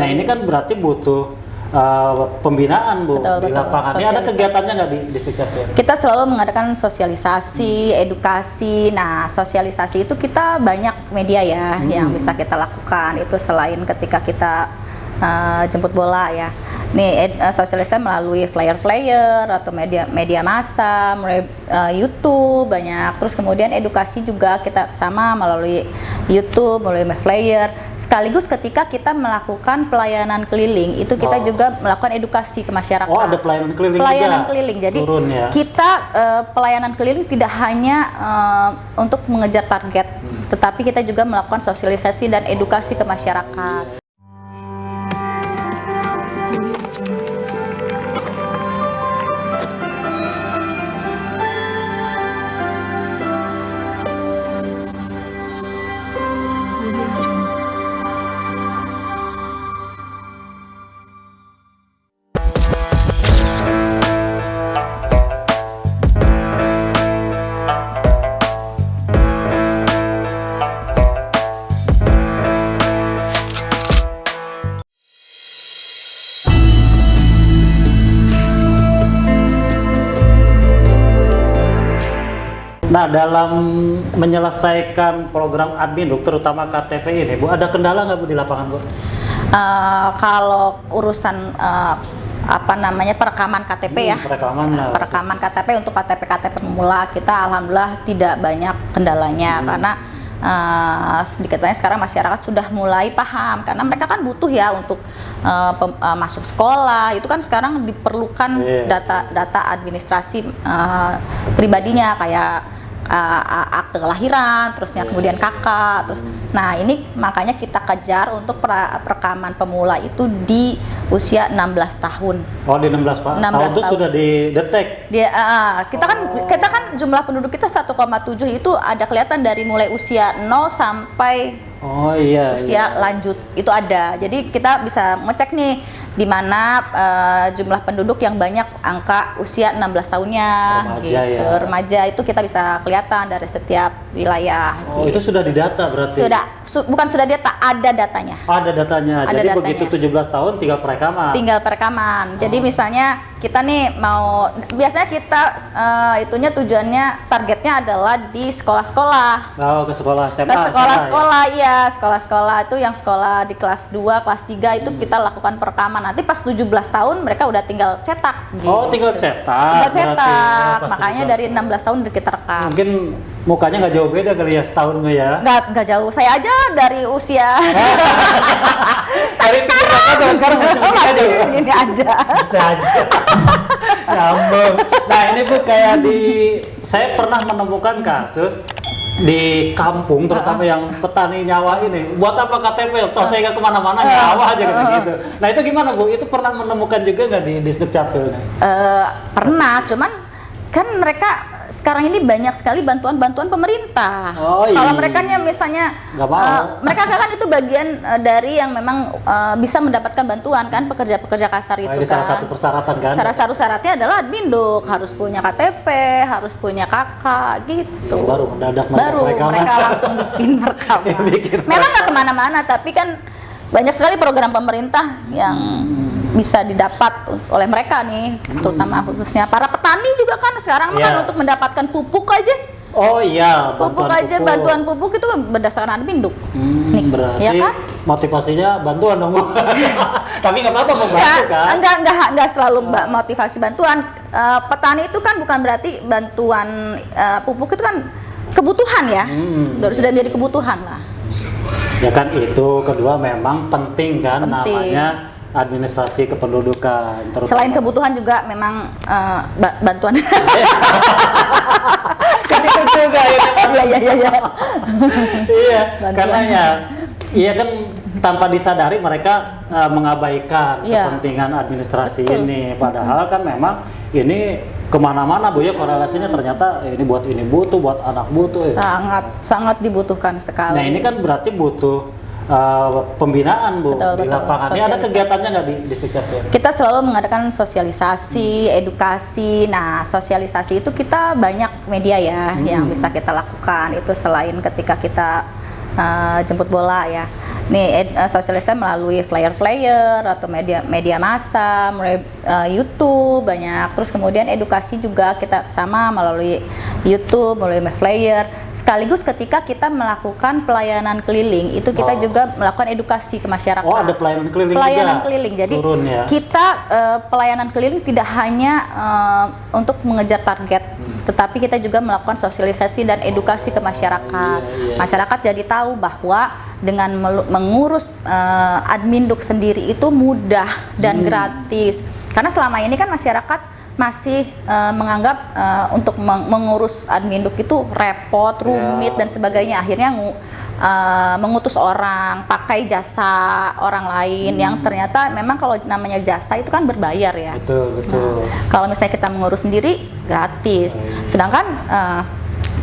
Nah ini kan berarti butuh pembinaan Bu di lapangan. Ini ada kegiatannya nggak di Sdukcapil? Kita selalu mengadakan sosialisasi, edukasi. Nah sosialisasi itu kita banyak media ya yang bisa kita lakukan. Itu selain ketika kita jemput bola ya. Nih sosialisasi melalui flyer-flyer atau media massa, melalui YouTube banyak. Terus kemudian edukasi juga kita sama melalui YouTube, melalui flyer. Sekaligus ketika kita melakukan pelayanan keliling, itu kita juga melakukan edukasi ke masyarakat. Oh, ada pelayanan keliling pelayanan juga? Keliling. Jadi turun, ya? Kita pelayanan keliling tidak hanya untuk mengejar target, tetapi kita juga melakukan sosialisasi dan edukasi ke masyarakat. Nah, dalam menyelesaikan program Adminduk, terutama KTP ini, Bu, ada kendala nggak Bu di lapangan, Bu? Kalau urusan perekaman KTP ya, perekaman KTP untuk KTP pemula kita alhamdulillah tidak banyak kendalanya karena sedikit banyak sekarang masyarakat sudah mulai paham karena mereka kan butuh ya untuk masuk sekolah, itu kan sekarang diperlukan data administrasi pribadinya kayak akte kelahiran, terusnya kemudian kakak, terus, nah ini makanya kita kejar untuk perekaman pemula itu di usia 16 tahun. Oh, di 16 tahun itu sudah didetek? Kita kan jumlah penduduk kita 1,7 itu ada kelihatan dari mulai usia 0 sampai usia lanjut itu ada. Jadi kita bisa ngecek nih di mana jumlah penduduk yang banyak angka usia 16 tahunnya remaja itu kita bisa kelihatan dari setiap wilayah. Itu sudah didata berarti? Bukan sudah data, ada datanya. Ada datanya. Jadi begitu 17 tahun tinggal perekaman. Jadi misalnya kita nih biasanya kita tujuannya targetnya adalah di sekolah-sekolah. Ke sekolah SMA. Ke sekolah-sekolah iya, sekolah-sekolah itu yang sekolah di kelas 2, kelas 3 itu kita lakukan perekaman. Nanti pas 17 tahun mereka udah tinggal cetak gitu. Oh, tinggal cetak. Makanya dari 16 tahun udah kita rekam. Mungkin mukanya nggak jauh beda kali ya setahun ya? Nggak jauh. Saya aja dari usia sampai sekarang masih segini aja. Bisa aja. Nyambung. Nah ini Bu, kayak saya pernah menemukan kasus di kampung, terutama yang petani nyawa ini, buat apa KTP? Toh saya nggak kemana-mana, nyawa aja gitu. Nah itu gimana Bu? Itu pernah menemukan juga nggak di Sdukcapil? Pernah, cuman kan mereka sekarang ini banyak sekali bantuan pemerintah. Kalau mereka misalnya mereka kan itu bagian dari yang memang bisa mendapatkan bantuan kan, pekerja-pekerja kasar itu kan. Salah satu persyaratan kan? Salah satu syaratnya adalah Adminduk, harus punya KTP, harus punya kakak gitu. Baru mendadak mereka langsung bikin rekaman. Memang nggak kemana-mana, tapi kan banyak sekali program pemerintah yang bisa didapat oleh mereka nih, terutama khususnya para petani juga kan sekarang kan untuk mendapatkan pupuk aja. Oh iya, bantuan pupuk itu berdasarkan Adminduk. Berarti ya kan? Motivasinya bantuan dong. Tapi nggak apa-apa membantu kan? Enggak selalu motivasi bantuan. Petani itu kan bukan berarti bantuan pupuk itu kan kebutuhan ya. Sudah menjadi kebutuhan lah. Ya kan itu, kedua memang penting kan namanya administrasi kependudukan. Selain kebutuhan juga memang bantuan. Kasih itu juga ya. Iya, karena iya kan tanpa disadari mereka mengabaikan kepentingan administrasi ini. Padahal kan memang ini kemana-mana Bu ya, korelasinya ternyata ini buat anak butuh. Sangat dibutuhkan sekali. Nah ini kan berarti butuh pembinaan Bu di lapangan. Ini ada kegiatannya nggak di Sdukcapil? Kita selalu mengadakan sosialisasi, edukasi. Nah sosialisasi itu kita banyak media ya yang bisa kita lakukan. Itu selain ketika kita jemput bola ya. sosialisasi melalui flyer-flyer atau media massa, melalui YouTube banyak. Terus kemudian edukasi juga kita sama melalui YouTube, melalui flyer. Sekaligus ketika kita melakukan pelayanan keliling, itu kita juga melakukan edukasi ke masyarakat. Oh, ada pelayanan keliling pelayanan juga? Keliling. Jadi turun, ya? kita pelayanan keliling tidak hanya untuk mengejar target, tetapi kita juga melakukan sosialisasi dan edukasi ke masyarakat. Masyarakat jadi tahu bahwa dengan mengurus adminduk sendiri itu mudah dan gratis. Karena selama ini kan masyarakat masih menganggap untuk mengurus adminduk itu repot, rumit dan sebagainya. Akhirnya mengutus orang, pakai jasa orang lain yang ternyata memang kalau namanya jasa itu kan berbayar ya. Betul. Nah, kalau misalnya kita mengurus sendiri gratis. Sedangkan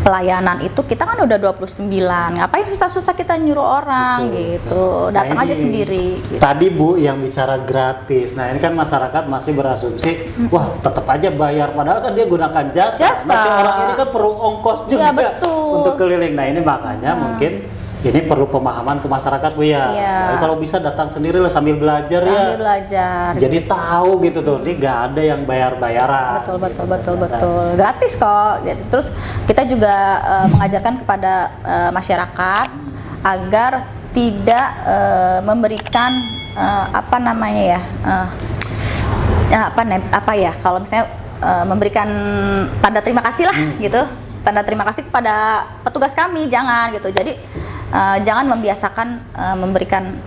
pelayanan itu kita kan udah 29, ngapain susah-susah kita nyuruh orang gitu, datang aja sendiri gitu. Tadi Bu yang bicara gratis, nah ini kan masyarakat masih berasumsi wah tetap aja bayar, padahal kan dia gunakan jasa. Masih orang ini kan perlu ongkos juga untuk keliling. Nah ini makanya mungkin ini perlu pemahaman ke masyarakat Bu ya. Nah, kalau bisa datang sendiri lah sambil belajar belajar. Jadi tahu gitu tuh, ini nggak ada yang bayar-bayaran. Betul. Gratis kok. Jadi terus kita juga mengajarkan kepada masyarakat agar tidak memberikan kalau misalnya memberikan tanda terima kasih lah gitu. Tanda terima kasih kepada petugas kami, jangan gitu. Jadi jangan membiasakan memberikan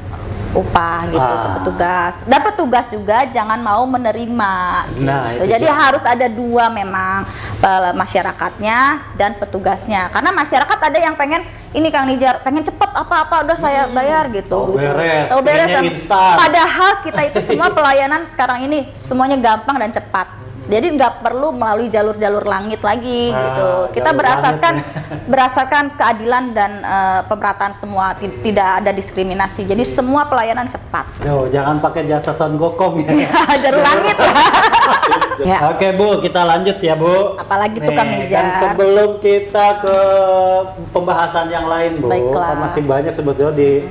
upah gitu ke petugas, dan petugas juga jangan mau menerima gitu. Jadi harus ada dua memang, masyarakatnya dan petugasnya, karena masyarakat ada yang pengen ini Kang Nijar, pengen cepet apa-apa udah saya bayar gitu. Tahu beres. Padahal kita itu semua pelayanan sekarang ini semuanya gampang dan cepat. Jadi nggak perlu melalui jalur-jalur langit lagi gitu. Kita berdasarkan keadilan dan pemerataan semua, tidak ada diskriminasi. Jadi semua pelayanan cepat. Jangan pakai jasa Son Gokong ya. Jalur langit lah. Oke Bu, kita lanjut ya Bu. Apalagi tuh Kang Nijar. Kan sebelum kita ke pembahasan yang lain Bu, kan masih banyak sebetulnya di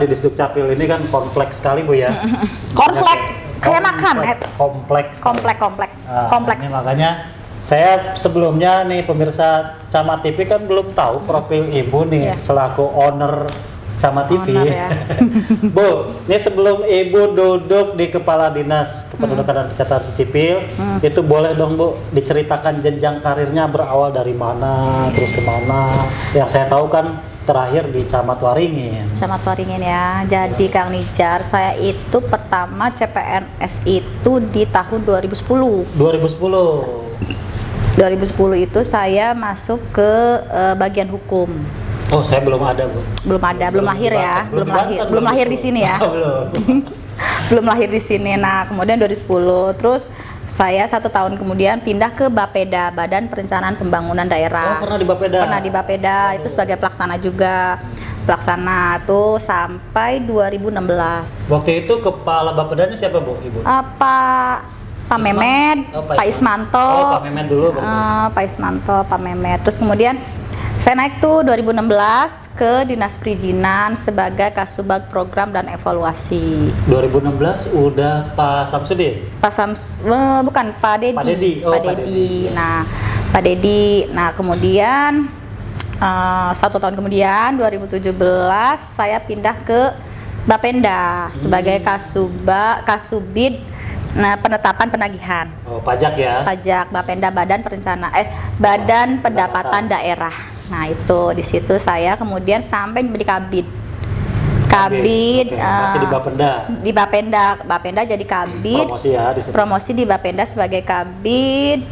Disdukcapil ini kan kompleks sekali Bu ya. Kayak makan, kompleks. Kompleks. Ini makanya saya sebelumnya nih pemirsa Camat TV kan belum tahu profil Ibu nih selaku owner Camat TV. Bu, ini sebelum Ibu duduk di Kepala Dinas Kependudukan dan Catatan Sipil, itu boleh dong Bu diceritakan jenjang karirnya berawal dari mana, terus kemana? Yang saya tahu kan terakhir di Camat Waringin. Camat Waringin ya. Jadi Kang Nijar, saya itu pertama CPNS itu di tahun 2010. 2010 itu saya masuk ke bagian hukum. Oh, saya belum ada Bu. Belum lahir ya. Belum lahir di sini ya. Belum lahir di sini. Nah, kemudian 2010 terus saya 1 tahun kemudian pindah ke Bapeda, Badan Perencanaan Pembangunan Daerah. Pernah di Bapeda? Pernah di Bapeda, itu sebagai pelaksana juga. Pelaksana tuh sampai 2016. Waktu itu kepala Bapedanya siapa Bu, Ibu? Pak Mehmet, Pak Ismanto. Pak Mehmet dulu. Pak Ismanto, Pak Mehmet. Terus kemudian saya naik tuh 2016 ke Dinas Perizinan sebagai Kasubag Program dan Evaluasi. 2016 udah Pak Samsudin? Bukan, Pak Dedi. Pak Dedi. Nah, Pak Dedi. Nah, kemudian 1 tahun kemudian 2017 saya pindah ke Bapenda sebagai Kasubid penetapan penagihan. Oh, pajak ya? Pajak, Bapenda Badan Pendapatan Daerah. Nah itu di situ saya kemudian sampai menjadi kabid. Masih di Bapenda. Di Bapenda jadi kabid. Promosi ya di situ. Promosi di Bapenda sebagai kabid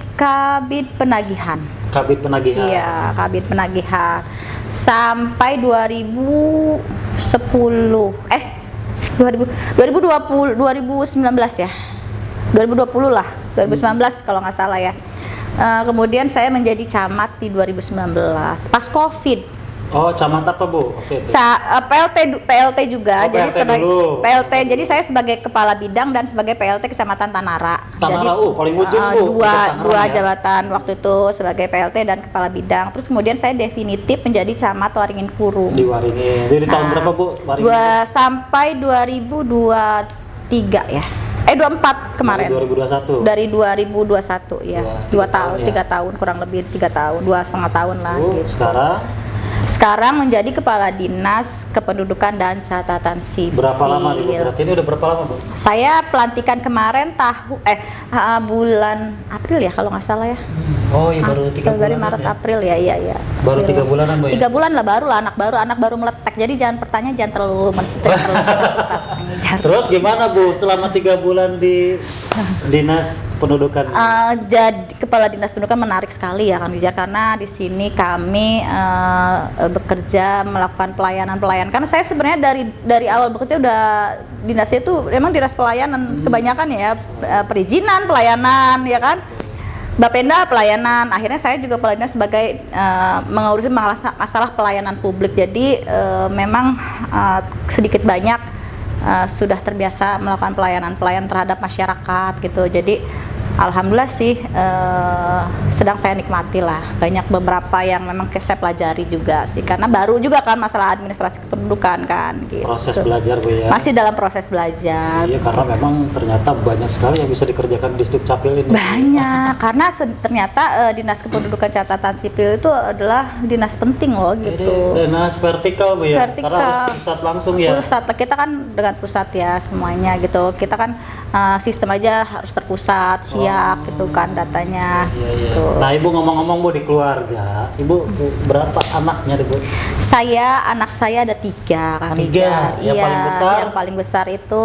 penagihan. Kabid penagihan. Iya, kabid penagihan. Sampai 2019 ya. 2020 lah. 2019 kalau nggak salah ya. Kemudian saya menjadi camat di 2019 pas COVID. Oh, camat apa Bu? Oke. PLT juga. Oh, jadi PLT sebagai dulu. PLT. Jadi saya sebagai kepala bidang dan sebagai PLT Kecamatan Tanara. Tanara, jadi paling ujung Bu. dua Ya? jabatan waktu itu sebagai PLT dan kepala bidang. Terus kemudian saya definitif menjadi camat Waringin Kurung. Di Waringin. Jadi tahun berapa Bu? Waringin? Sampai 2023 ya. 24 kemarin. Dari 2021. Dari 2021 ya. 2 tahun, 3 ya. tahun kurang lebih 3 tahun, 2,5 tahun lah gitu. Sekarang menjadi Kepala Dinas Kependudukan dan Catatan Sipil. Berapa lama nih Bu? Berarti ini udah berapa lama Bu? Saya pelantikan kemarin bulan April ya kalau nggak salah ya. Oh iya baru 3 bulan. Dari Maret ya? April ya, iya. Baru 3 bulanan Bu ya? 3 bulan lah baru lah anak baru meletek. Jadi jangan pertanyaan jangan terlalu susah. Terus gimana Bu selama 3 bulan di Dinas Pendudukan? Jadi Kepala Dinas Pendudukan menarik sekali ya Kang Rijal, karena di sini kami bekerja melakukan pelayanan. Karena saya sebenarnya dari awal bekerja udah dinasnya itu memang dinas pelayanan kebanyakan ya, perizinan, pelayanan ya kan. Bapenda pelayanan, akhirnya saya juga pelayanan sebagai mengurusi masalah pelayanan publik. Jadi memang sedikit banyak sudah terbiasa melakukan pelayanan terhadap masyarakat gitu. Jadi alhamdulillah sih sedang saya nikmati lah. Banyak beberapa yang memang saya pelajari juga sih, karena baru juga kan masalah administrasi kependudukan kan gitu. Proses belajar Bu ya? Masih dalam proses belajar. Iya, karena memang ternyata banyak sekali yang bisa dikerjakan di Dukcapil ini. Banyak, karena ternyata Dinas Kependudukan Catatan Sipil itu adalah dinas penting loh gitu. Dinas vertikal Bu ya? Vertikal. Karena harus pusat langsung ya? Pusat, kita kan dengan pusat ya semuanya gitu. Kita kan sistem aja harus terpusat, siap gitu kan datanya. Iya. Gitu. Nah Ibu ngomong-ngomong Bu di keluarga, Ibu berapa anaknya Bu? Anak saya ada 3 Kang Rijal. Yang paling besar? Yang paling besar itu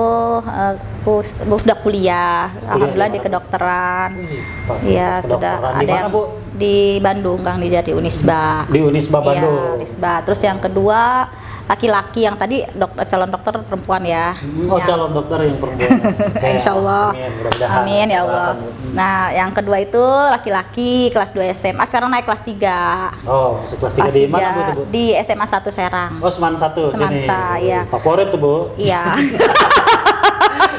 sudah kuliah. Alhamdulillah di kedokteran. Iya sudah ada yang di Bandung Kang Rijal, di Unisba. Di Unisba Bandung. Iya, Unisba. Terus yang kedua laki-laki, yang tadi calon dokter perempuan ya. Calon dokter yang perempuan. Insya Allah. Amin ya Allah. Nah, yang kedua itu laki-laki kelas 2 SMA, sekarang naik kelas 3. Oh, masuk kelas 3 di mana Bu tuh Bu? Di SMA 1 Serang. Oh, Seman 1 sini. Semansa, iya. Favorit tuh Bu? Iya.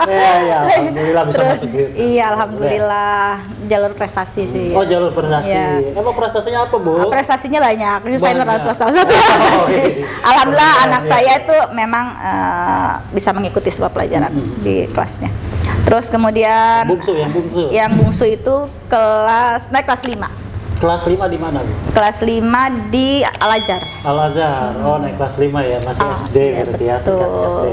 Iya, alhamdulillah bisa masuk gitu. Iya, alhamdulillah. Jalur prestasi sih. Oh, jalur prestasi. Iya. Emang prestasinya apa Bu? Prestasinya banyak. Saya kelas 1. Iya. Alhamdulillah anak saya itu memang bisa mengikuti semua pelajaran di kelasnya. Terus kemudian yang bungsu itu naik kelas 5. Kelas 5 di mana Bu? Kelas 5 di Al-Azhar. Al-Azhar. Oh, naik kelas 5 ya, masih SD iya, berarti ya, tingkat betul. SD.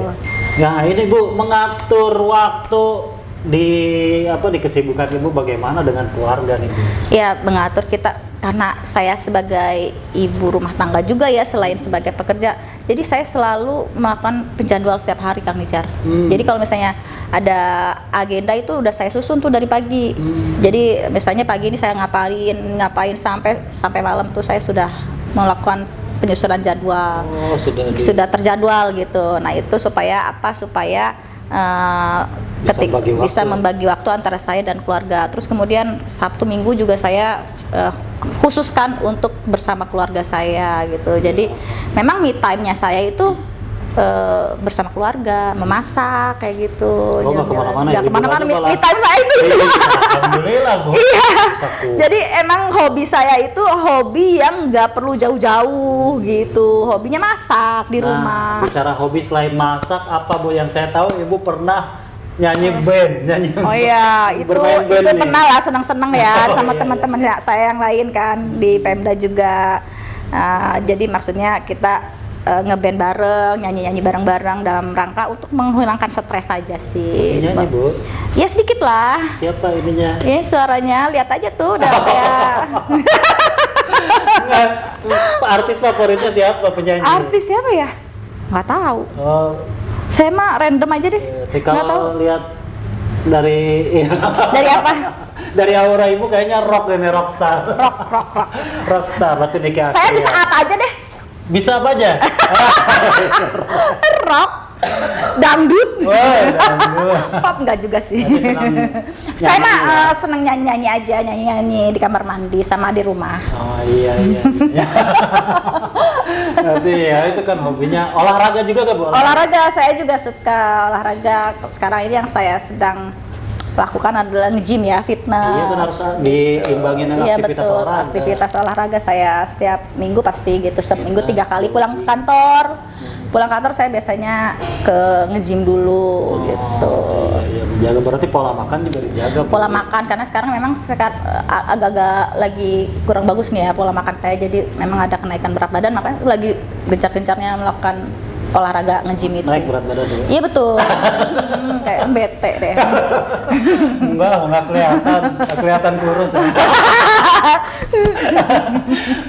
Nah, ini Bu mengatur waktu di kesibukan Ibu bagaimana dengan keluarga nih Bu? Ya, mengatur kita karena saya sebagai ibu rumah tangga juga ya, selain sebagai pekerja. Jadi saya selalu melakukan penjadwal setiap hari Kang Nijar. Jadi kalau misalnya ada agenda itu udah saya susun tuh dari pagi. Jadi misalnya pagi ini saya ngapain sampai malam tuh saya sudah melakukan penyusunan jadwal. Oh, sudah terjadwal gitu. Nah, itu supaya bisa membagi waktu antara saya dan keluarga. Terus kemudian Sabtu Minggu juga saya khususkan untuk bersama keluarga saya gitu. Jadi memang me time-nya saya itu bersama keluarga, memasak kayak gitu. Oh, nggak kemana-mana ya? Nggak kemana-mana, me time saya itu. Alhamdulillah Bu. Iya. Jadi emang hobi saya itu hobi yang nggak perlu jauh-jauh gitu. Hobinya masak di rumah. Bicara hobi selain masak, apa Bu yang saya tahu Ibu pernah nyanyi band. Oh iya, itu pernah lah, senang-senang ya sama teman-teman saya yang lain kan di Pemda juga. Jadi maksudnya kita ngeband bareng, nyanyi-nyanyi bareng-bareng dalam rangka untuk menghilangkan stres aja sih. Nyanyi Bu? Ya sedikit lah. Siapa ininya? Ini suaranya, lihat aja tuh udah kayak. Artis favoritnya siapa penyanyi? Artis siapa ya? Nggak tahu. Oh. Saya mah random aja deh. Kalau lihat dari dari apa? Dari aura Ibu kayaknya rock ini, rockstar. Rockstar, berarti Niki. Saya bisa apa aja deh. Bisa apa aja? Rock. Dangdut. Wah, dangdut. Pop enggak juga sih. Tapi senang Saya mah nyanyi ya? seneng nyanyi-nyanyi aja, nyanyi-nyanyi di kamar mandi sama di rumah. Oh iya. Nanti ya itu kan hobinya olahraga juga kan Bu? Olahraga, saya juga suka olahraga. Sekarang ini yang saya sedang lakukan adalah nge-gym ya, fitness. Iya kan harus diimbangin dengan Iya aktivitas betul, olahraga. aktivitas olahraga saya setiap minggu pasti gitu, seminggu 3 kali pulang kantor. Pulang kantor saya biasanya ke nge-gym dulu gitu. Iya, menjaga berarti pola makan juga dijaga. Bu. Pola makan karena sekarang memang agak-agak lagi kurang bagus nih ya pola makan saya, jadi memang ada kenaikan berat badan, makanya lagi gencar-gencarnya melakukan olahraga nge-gym itu. Naik berat badan juga. Iya betul. Kayak bete deh. Enggak kelihatan kurus. Ya.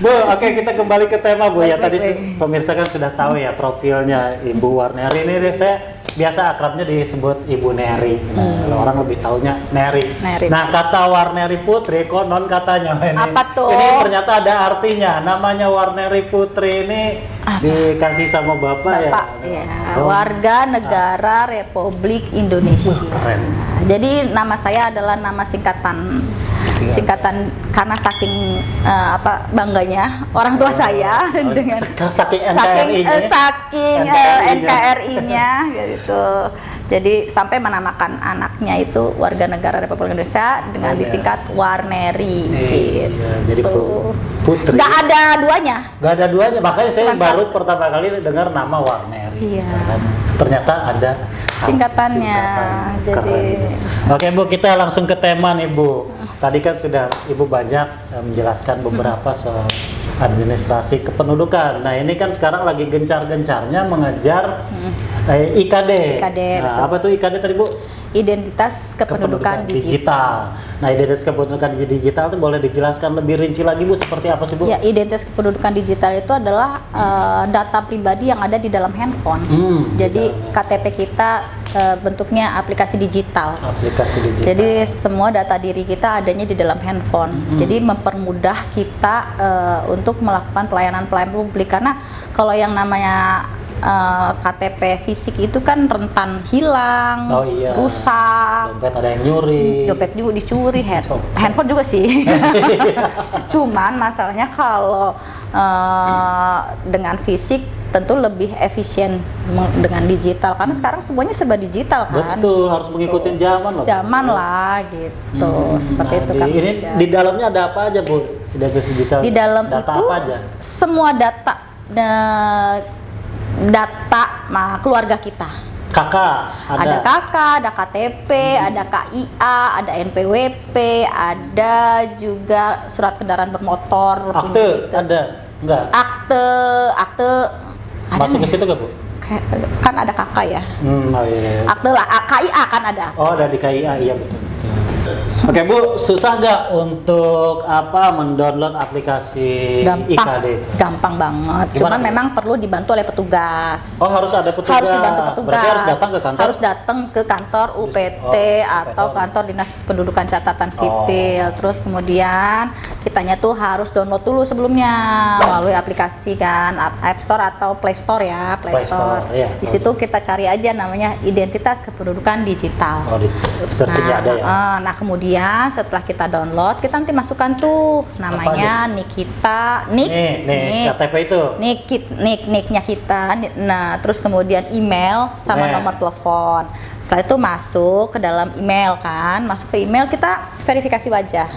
Bu, oke kita kembali ke tema Bu ya. Tadi pemirsa kan sudah tahu ya profilnya Ibu Warneri ini saya biasa akrabnya disebut Ibu Neri. Kalau orang lebih taunya Neri. Nah, kata Warneri Putri konon katanya ini. Apa tuh? Ini ternyata ada artinya. Namanya Warneri Putri ini dikasih sama Bapak ya. Ya, warga negara Republik Indonesia. Keren. Jadi nama saya adalah nama singkatan karena saking bangganya orang tua saya dengan saking NKRI-nya gitu. Jadi sampai menamakan anaknya itu warga negara Republik Indonesia dengan disingkat Warneri gitu. Jadi Putri. Gak ada duanya. Makanya saya baru pertama kali dengar nama Warneri. Iya. Ternyata ada singkatannya. Jadi Oke Bu, kita langsung ke tema nih Bu. Tadi kan sudah Ibu banyak menjelaskan beberapa soal administrasi kependudukan. Nah ini kan sekarang lagi gencar-gencarnya mengejar IKD. Nah, apa tuh IKD tadi Bu? Identitas kependudukan digital. Nah identitas kependudukan digital itu boleh dijelaskan lebih rinci lagi Bu, seperti apa sih Bu? Ya, identitas kependudukan digital itu adalah data pribadi yang ada di dalam handphone. Jadi KTP kita bentuknya aplikasi digital. Jadi semua data diri kita adanya di dalam handphone. Jadi mempermudah kita untuk melakukan pelayanan publik, karena kalau yang namanya KTP fisik itu kan rentan hilang, rusak, dompet ada yang nyuri, dompet juga dicuri, handphone juga sih. Cuman masalahnya kalau dengan fisik tentu lebih efisien dengan digital, karena sekarang semuanya serba digital kan. Betul, harus mengikuti zaman loh. Zaman lah gitu, seperti itu kan. Ini di dalamnya ada apa aja Bu? Identitas digital. Di dalam data itu apa aja? semua data keluarga kita. Ada KK, ada KTP, ada KIA, ada NPWP, ada juga surat kendaraan bermotor. Akte gitu. Ada? Enggak. Akte masuk ke situ gak Bu? Kan ada KK ya. Iya. Akte lah, KIA kan ada. Oh, ada di KIA, iya betul. Oke Bu, susah nggak untuk mendownload aplikasi IKD? Gampang banget. Cuman memang perlu dibantu oleh petugas. Oh, harus ada petugas. Harus dibantu petugas. Berarti harus datang ke kantor. Harus datang ke kantor UPT atau kantor Dinas Pendudukan Catatan Sipil. Terus kemudian kitanya tuh harus download dulu sebelumnya melalui aplikasi kan, App Store atau Play Store ya, Play Store. Iya. Di situ kita cari aja namanya Identitas Kependudukan Digital. Oh, di searching-nya ada ya. Nah, kemudian setelah kita download, kita nanti masukkan tuh namanya nik kita, nik KTP itu. Niknya kita. Nah, terus kemudian email sama nomor telepon. Setelah itu masuk ke dalam email kan, masuk ke email kita verifikasi wajah,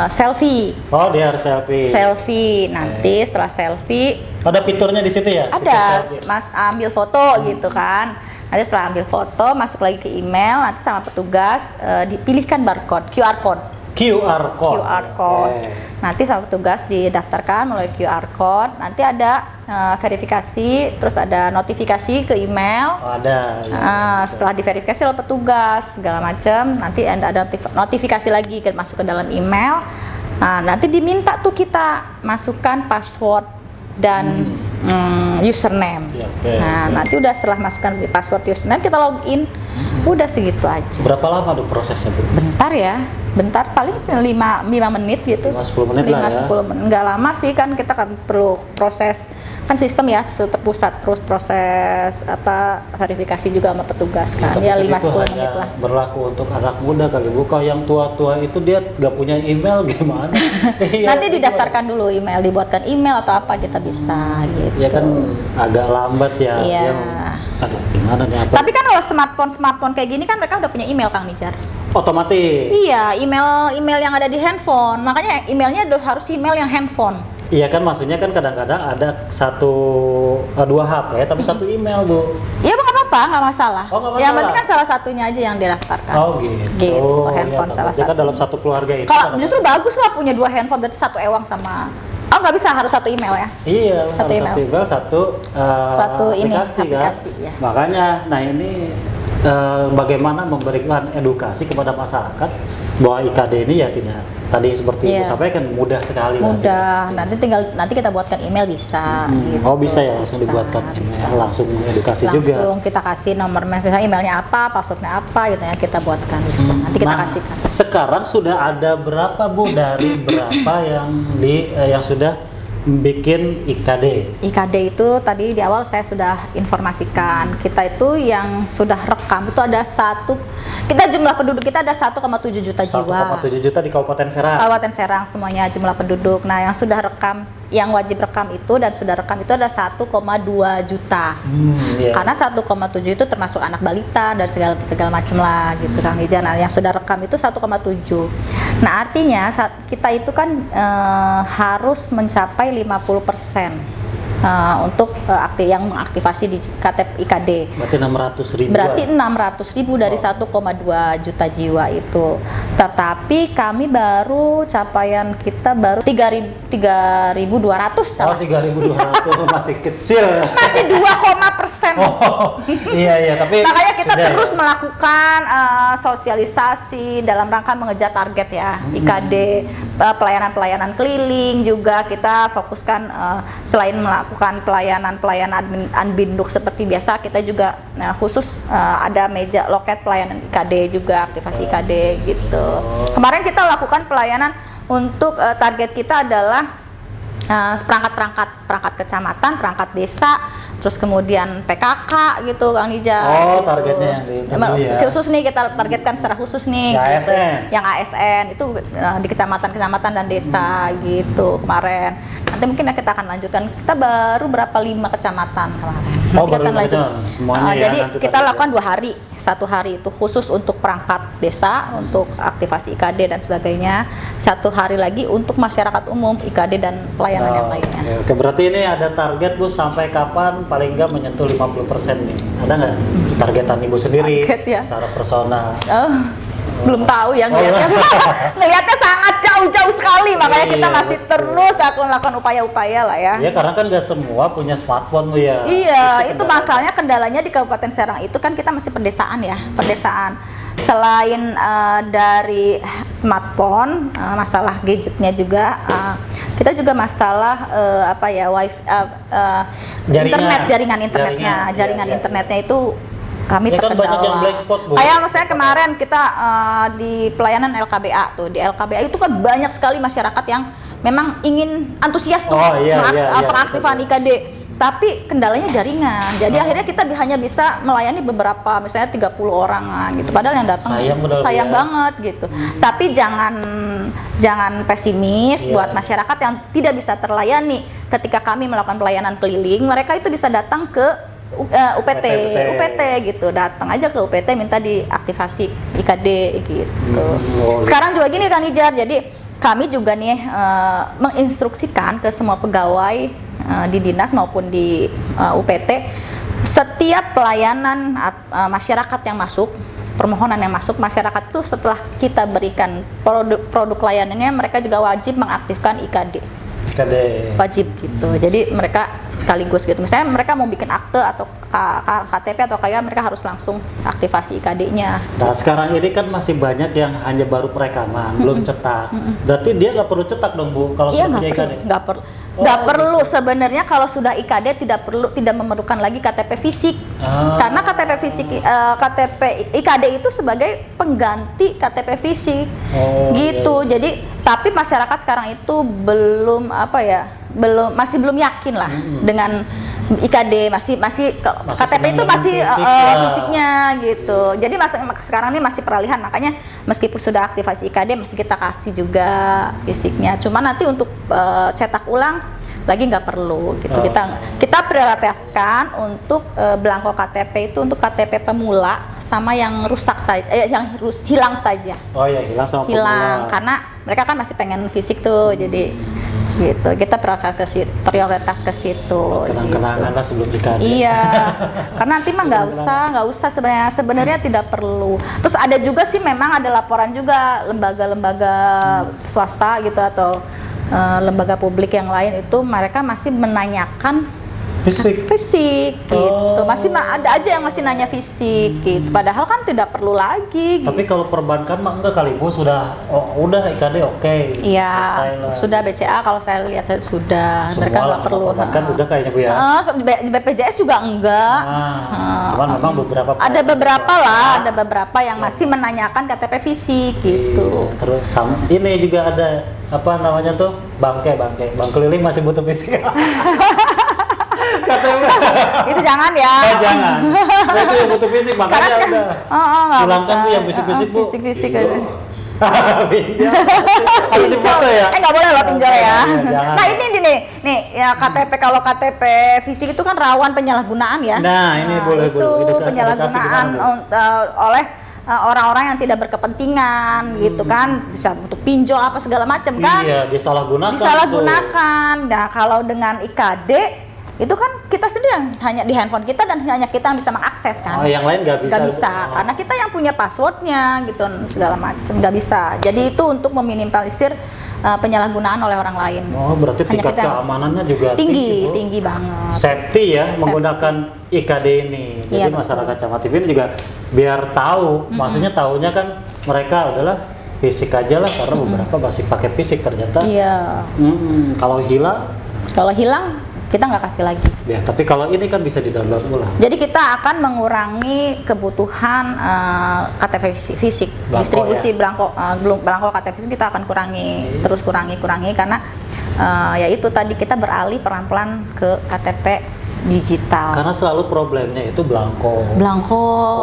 selfie. Oh, dia harus selfie. Selfie. Nanti setelah selfie ada fiturnya di situ ya? Ada, Mas ambil foto gitu kan. Nanti setelah ambil foto, masuk lagi ke email, nanti sama petugas dipilihkan barcode, QR code. Nanti sama petugas didaftarkan melalui QR code. Nanti ada verifikasi, terus ada notifikasi ke email. Ada. Setelah diverifikasi oleh petugas segala macam, nanti ada notifikasi lagi masuk ke dalam email. Nah, nanti diminta tuh kita masukkan password dan username. Nah, nanti udah setelah masukkan password username kita login. Udah segitu aja. Berapa lama tuh prosesnya Bu? Bentar ya. bentar, paling 5 menit gitu. 5-10 menit lah ya. 5-10 menit, nggak lama sih, kan kita kan perlu proses, kan sistem ya terpusat, terus proses verifikasi juga sama petugas kan, ya 5-10 menit lah. Berlaku untuk anak muda kali, bukan yang tua-tua itu dia nggak punya email gimana? Nanti didaftarkan dulu email, dibuatkan email atau apa kita bisa gitu. Ya kan agak lambat ya. Iya. Aduh, gimana nih apa? Tapi kan kalau smartphone kayak gini kan mereka udah punya email, Kang Nijar. Otomatis. Iya, email yang ada di handphone. Makanya emailnya harus email yang handphone. Iya kan, maksudnya kan kadang-kadang ada 2 HP tapi satu email, Bu. Iya, nggak apa-apa, nggak masalah. Oh, nggak masalah. Yang penting kan salah satunya aja yang didaftarkan. Oh gitu. Gitu, handphone iya, salah satu. Kan dalam satu keluarga itu. Kalau justru bagus lah punya 2 handphone, berarti satu ewang sama. Oh, nggak bisa, harus satu email ya? Iya, satu email. Satu email, satu aplikasi kan. Ya. Makanya, nah ini bagaimana memberikan edukasi kepada masyarakat bahwa IKD ini ya tidak tadi seperti Ibu sampaikan, mudah sekali. Mudah. Nanti kita buatkan email bisa. Gitu. Oh bisa ya, langsung dibuatkan email, langsung edukasi juga. Langsung kita kasih nomor, misalnya emailnya apa, passwordnya apa, gitu ya, kita buatkan bisa. Nanti kita kasihkan. Sekarang sudah ada berapa, Bu, dari berapa yang sudah bikin IKD? IKD itu tadi di awal saya sudah informasikan, kita itu yang sudah rekam itu ada jumlah penduduk kita ada 1,7 juta jiwa. 1,7 juta di Kabupaten Serang. Kabupaten Serang semuanya jumlah penduduk. Nah, yang sudah rekam, yang wajib rekam itu dan sudah rekam itu ada 1,2 juta. Iya. Karena 1,7 itu termasuk anak balita dan segala macam lah gitu, Kang Ijan. Nah, yang sudah rekam itu 1,7. Nah, artinya kita itu kan harus mencapai 50% untuk yang mengaktifasi di KTP IKD. Berarti 600.000. Berarti 600.000 dari 1,2 juta jiwa itu. Tetapi kami capaian kita baru 3.200. Oh, 3.200 masih kecil. Masih 2,%. Oh, iya tapi makanya kita terus melakukan sosialisasi dalam rangka mengejar target ya. IKD, pelayanan keliling juga kita fokuskan, selain melakukan pelayanan Anbinduk seperti biasa, kita juga khusus ada meja loket pelayanan IKD juga, aktivasi IKD gitu. Kemarin kita lakukan pelayanan untuk target kita adalah perangkat kecamatan, perangkat desa, terus kemudian PKK gitu, Kang Nija. Oh, gitu. targetnya yang ditunggu ya. Khusus nih, kita targetkan secara khusus nih. Yang ASN itu di kecamatan dan desa gitu kemarin. Nanti mungkin kita akan lanjutkan. Kita baru berapa 5 kecamatan kemarin. Nanti kita akan lanjut. Jadi kita lakukan 2 hari. 1 hari itu khusus untuk perangkat desa, untuk aktivasi IKD dan sebagainya. 1 hari lagi untuk masyarakat umum, IKD dan pelayanan yang lainnya. Oke, berarti ini ada target, Bu, sampai kapan paling nggak menyentuh 50% nih? Ada nggak targetan Ibu sendiri secara personal? Belum tahu ya ngelihatnya sangat jauh sekali, makanya kita masih terus melakukan upaya-upaya lah ya. Iya, karena kan nggak semua punya smartphone, Bu, ya. Iya, itu masalahnya, kendalanya di Kabupaten Serang itu kan kita masih pedesaan ya, pedesaan. Selain dari smartphone, masalah gadgetnya juga, kita juga masalah jaringan internetnya itu kami terkendala. Kan banyak yang blank spot, Bu. Kayak misalnya kemarin kita di pelayanan LKBA tuh, di LKBA itu kan banyak sekali masyarakat yang memang ingin antusias tuh pengaktifan IKD. Tapi kendalanya jaringan. Jadi akhirnya kita hanya bisa melayani beberapa, misalnya 30 orang gitu. Padahal yang datang sayang banget gitu. Tapi jangan pesimis buat masyarakat yang tidak bisa terlayani. Ketika kami melakukan pelayanan keliling, mereka itu bisa datang ke UPT gitu, datang aja ke UPT minta diaktifasi IKD gitu. Sekarang juga gini, Kang Nijar, jadi kami juga nih menginstruksikan ke semua pegawai di dinas maupun di UPT, setiap pelayanan masyarakat yang masuk, permohonan yang masuk, masyarakat itu setelah kita berikan produk layanannya, mereka juga wajib mengaktifkan IKD. Wajib gitu. Jadi mereka sekaligus gitu. Misalnya mereka mau bikin akte atau KTP atau KIA mereka harus langsung aktivasi IKD-nya. Nah sekarang ini kan masih banyak yang hanya baru perekaman, belum cetak. Berarti dia nggak perlu cetak dong Bu kalau Iya, sudah punya IKD? Nggak perlu sebenarnya kalau sudah IKD tidak memerlukan lagi KTP fisik. Karena KTP fisik KTP IKD itu sebagai pengganti KTP fisik. Gitu. Iya. Jadi tapi masyarakat sekarang itu masih belum yakin lah dengan IKD, masih KTP itu masih fisiknya gitu. Jadi sekarang ini masih peralihan, makanya meskipun sudah aktivasi IKD masih kita kasih juga fisiknya. Cuma nanti untuk cetak ulang lagi nggak perlu gitu. Kita prioritaskan untuk belangko KTP itu untuk KTP pemula sama yang rusak saja, hilang saja. Oh ya, hilang sama pemula. Karena mereka kan masih pengen fisik tuh, jadi gitu. Kita prioritas ke situ. Kenang-kenangan lah sebelum IKD. Iya, karena nanti mah nggak usah sebenarnya tidak perlu. Terus ada juga sih memang ada laporan juga lembaga-lembaga swasta gitu atau lembaga publik yang lain itu mereka masih menanyakan fisik gitu. Masih ada aja yang masih nanya fisik gitu. Padahal kan tidak perlu lagi. Tapi kalau perbankan mah enggak kali Bu, udah IKD oke. Iya, sudah BCA kalau saya lihat sudah. Semua mereka nggak perlu. Perbankan udah kayaknya Bu ya. BPJS juga enggak. Cuman memang ada beberapa yang masih menanyakan KTP fisik gitu. Iya, terus ini juga ada apa namanya tuh bank keliling masih butuh fisik. KTP. Itu jangan ya. Jangan. Nah, itu yang butuh fisik makanya udah. Pulangkan tuh yang fisik-fisik Bu. Fisik aja. Pinjol. Ada di foto ya? Nggak boleh loh pinjol ya. Nah ini nih ya KTP, kalau KTP fisik itu kan rawan penyalahgunaan ya. Nah ini boleh. Itu penyalahgunaan oleh orang-orang yang tidak berkepentingan gitu kan, bisa untuk pinjol apa segala macam kan. Iya, disalahgunakan. Nah kalau dengan IKD itu kan kita sendiri hanya di handphone kita dan hanya kita yang bisa mengakses kan. Yang lain nggak bisa. Karena kita yang punya passwordnya gitu segala macam, nggak bisa. Jadi itu untuk meminimalisir penyalahgunaan oleh orang lain. Oh berarti tingkat keamanannya juga tinggi banget. Safety ya menggunakan IKD ini. Jadi masyarakat Camatipin juga biar tahu, maksudnya tahunya kan mereka adalah fisik aja lah karena beberapa masih pakai fisik ternyata. Iya. Kalau hilang kita nggak kasih lagi. Ya, tapi kalau ini kan bisa di-download ulang. Jadi kita akan mengurangi kebutuhan KTP fisik, distribusi belangko KTP fisik kita akan kurangi, terus kurangi karena ya itu tadi kita beralih pelan-pelan ke KTP digital. Karena selalu problemnya itu belangko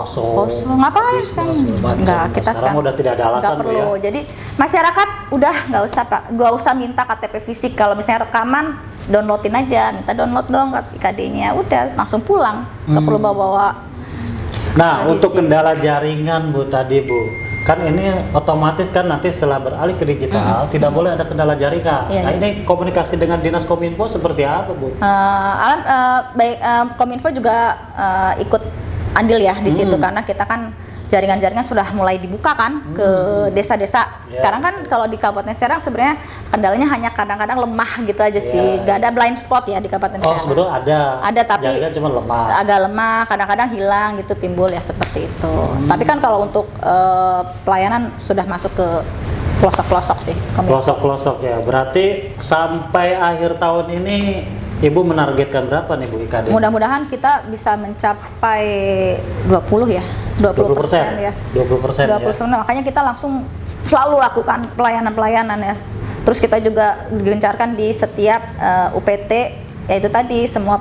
kosong. Ngapain kan? Enggak, kita sekarang udah tidak ada alasan perlu. Ya. Jadi masyarakat udah nggak usah minta KTP fisik. Kalau misalnya rekaman, downloadin aja, minta download dong IKD-nya, udah langsung pulang, nggak perlu bawa. Nah, untuk kendala jaringan Bu tadi Bu, kan ini otomatis kan nanti setelah beralih ke digital tidak boleh ada kendala jaringan. Nah ini komunikasi dengan Dinas Kominfo seperti apa Bu? Kominfo juga ikut andil ya di situ karena kita kan jaringan-jaringan sudah mulai dibuka kan ke desa-desa. Sekarang kan kalau di Kabupaten Serang sebenarnya kendalanya hanya kadang-kadang lemah gitu aja sih. Gak ada blind spot ya di Kabupaten Serang. Sebetulnya ada. Ada tapi jaringan cuma lemah. Agak lemah, kadang-kadang hilang gitu, timbul ya seperti itu. Tapi kan kalau untuk pelayanan sudah masuk ke pelosok-pelosok sih. Pelosok-pelosok ya. Berarti sampai akhir tahun ini Ibu menargetkan berapa nih Bu IKD? Mudah-mudahan kita bisa mencapai 20 ya. 20% ya. 20% ya. Makanya kita langsung selalu lakukan pelayanan-pelayanan ya. Terus kita juga gencarkan di setiap UPT, yaitu tadi semua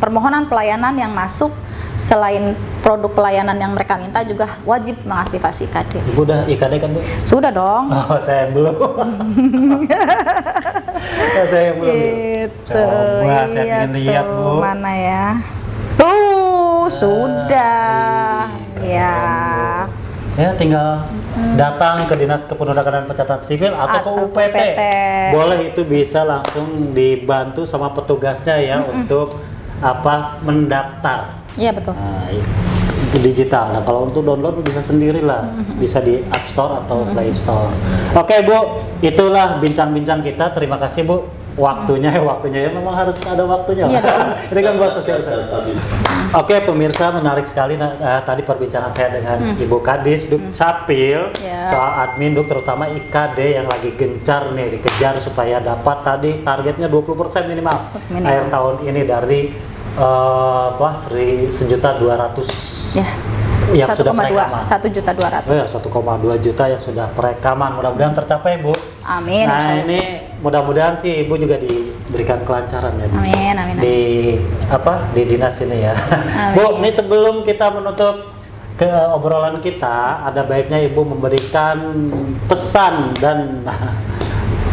permohonan pelayanan yang masuk selain produk pelayanan yang mereka minta juga wajib mengaktifasi IKD. Ibu udah IKD kan Bu? Sudah dong. Oh, saya belum. Saya belum. Gitu. Coba saya ingin lihat Bu. Mana ya? Tuh, sudah. Ya. Ya tinggal datang ke Dinas Kependudukan dan Pencatatan Sipil atau ke UPT. Boleh, itu bisa langsung dibantu sama petugasnya ya untuk mendaftar. Iya betul. Nah, itu digital. Nah kalau untuk download bisa sendirilah, bisa di App Store atau Play Store. Oke Bu, itulah bincang-bincang kita. Terima kasih Bu. waktunya ya memang harus ada waktunya. Iya dong. Ini kan buat sosialisasi. Oke pemirsa, menarik sekali tadi perbincangan saya dengan Ibu Kadis Dukcapil soal admin Duk, terutama IKD yang lagi gencar nih dikejar supaya dapat tadi targetnya 20% minimal akhir tahun ini dari 1.200.000 yang sudah perekaman. 1.200.000. Oh ya, 1,2 juta yang sudah perekaman. Mudah-mudahan tercapai, Bu. Amin. Nah, ini mudah-mudahan sih Ibu juga diberikan kelancaran ya amin. di dinas ini ya. Amin. Bu, ini sebelum kita menutup ke obrolan kita, ada baiknya Ibu memberikan pesan dan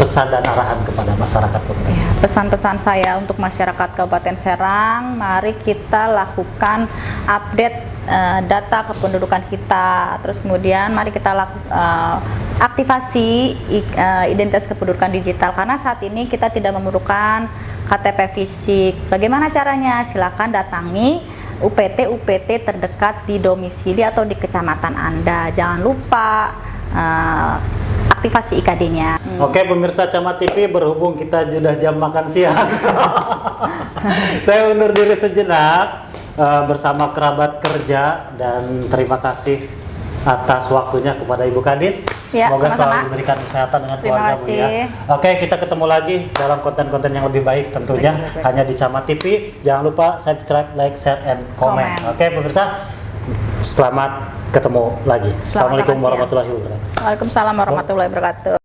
arahan kepada masyarakat Kabupaten Serang. Pesan-pesan saya untuk masyarakat Kabupaten Serang, mari kita lakukan update data kependudukan kita. Terus kemudian mari kita aktivasi identitas kependudukan digital, karena saat ini kita tidak memerlukan KTP fisik. Bagaimana caranya? Silakan datangi UPT terdekat di domisili atau di kecamatan Anda. Jangan lupa aktivasi IKD-nya. Oke pemirsa Camat TV, berhubung kita sudah jam makan siang, saya undur diri sejenak bersama kerabat kerja, dan terima kasih atas waktunya kepada Ibu Kadis. Semoga selalu diberikan kesehatan dengan keluarga Bu ya. Oke, kita ketemu lagi dalam konten-konten yang lebih baik tentunya hanya di Camat TV. Jangan lupa subscribe, like, share, and comment. Oke pemirsa, selamat ketemu lagi. Assalamualaikum warahmatullahi wabarakatuh. Waalaikumsalam warahmatullahi wabarakatuh.